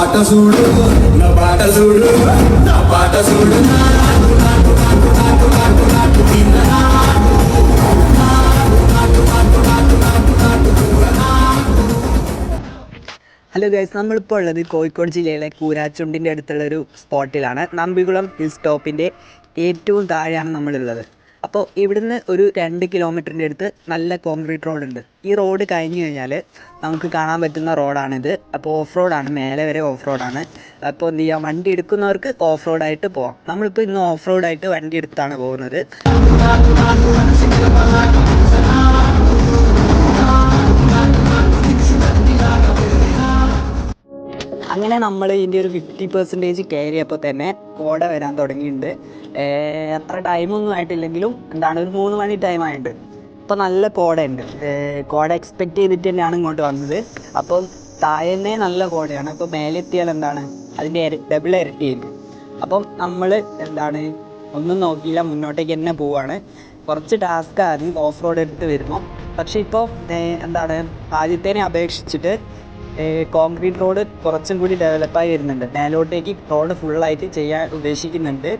Hello guys, നമ്മളിപ്പോൾ ഉള്ളത് കോഴിക്കോട് ജില്ലയിലെ കൂരാച്ചുണ്ടിൻ്റെ അടുത്തുള്ളൊരു സ്പോട്ടിലാണ്. നമ്പികുളം ഹിൽ സ്റ്റോപ്പിൻ്റെ ഏറ്റവും താഴെയാണ് നമ്മളുള്ളത്. അപ്പോൾ ഇവിടുന്ന് ഒരു 2 കിലോമീറ്ററിൻ്റെ അടുത്ത് നല്ല കോൺക്രീറ്റ് റോഡുണ്ട്. ഈ റോഡ് കഴിഞ്ഞ് കഴിഞ്ഞാൽ നമുക്ക് കാണാൻ പറ്റുന്ന റോഡാണിത്. അപ്പോൾ ഓഫ് റോഡാണ്, മേലെ വരെ ഓഫ് റോഡാണ്. അപ്പോൾ എന്ത് ചെയ്യാം, വണ്ടി എടുക്കുന്നവർക്ക് ഓഫ് റോഡായിട്ട് പോകാം. നമ്മളിപ്പോൾ ഇന്ന് ഓഫ് റോഡായിട്ട് വണ്ടി എടുത്താണ് പോകുന്നത്. അങ്ങനെ നമ്മൾ ഇതിൻ്റെ ഒരു 50% കയറിയപ്പോൾ തന്നെ കോട വരാൻ തുടങ്ങിയിട്ടുണ്ട്. അത്ര ടൈമൊന്നും ആയിട്ടില്ലെങ്കിലും ഒരു 3 മണി ടൈമായിട്ടുണ്ട്. അപ്പോൾ നല്ല കോടയുണ്ട്. കോട എക്സ്പെക്റ്റ് ചെയ്തിട്ട് തന്നെയാണ് ഇങ്ങോട്ട് വന്നത്. അപ്പം താഴെ നല്ല കോടയാണ്. അപ്പോൾ മേലെത്തിയാൽ അതിൻ്റെ ഡബിൾ ഇരട്ടിയായിരിക്കും. അപ്പം നമ്മൾ ഒന്നും നോക്കിയില്ല, മുന്നോട്ടേക്ക് തന്നെ പോവുകയാണ്. കുറച്ച് ടാസ്ക്കാണ് ഓഫ് റോഡ് എടുത്ത് വരുമ്പോൾ. പക്ഷേ ഇപ്പോൾ ആദ്യത്തേനെ അപേക്ഷിച്ചിട്ട് കോൺക്രീറ്റ് റോഡ് കുറച്ചും കൂടി ഡെവലപ്പായി വരുന്നുണ്ട്. മേലോട്ടേക്ക് റോഡ് ഫുള്ളായിട്ട് ചെയ്യാൻ ഉദ്ദേശിക്കുന്നുണ്ട്.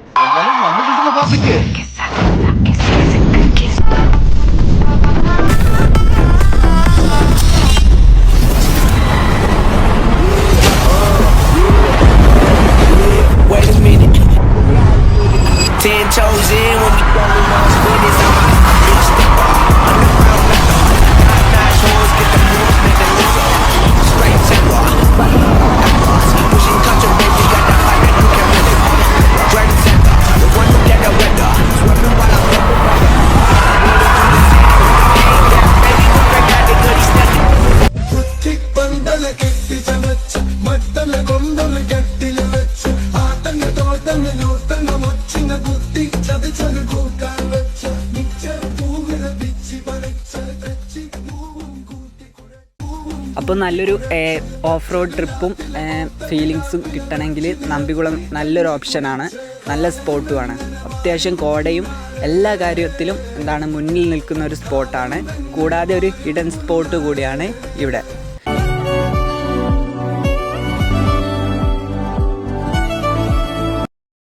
അപ്പോൾ നല്ലൊരു ഓഫ് റോഡ് ട്രിപ്പും ഫീലിങ്സും കിട്ടണമെങ്കിൽ നമ്പികുളം നല്ലൊരു ഓപ്ഷനാണ്. നല്ല സ്പോട്ടുമാണ്. അത്യാവശ്യം കോടയും എല്ലാ കാര്യത്തിലും മുന്നിൽ നിൽക്കുന്ന ഒരു സ്പോട്ടാണ്. കൂടാതെ ഒരു ഹിഡൻ സ്പോട്ട് കൂടിയാണ് ഇവിടെ.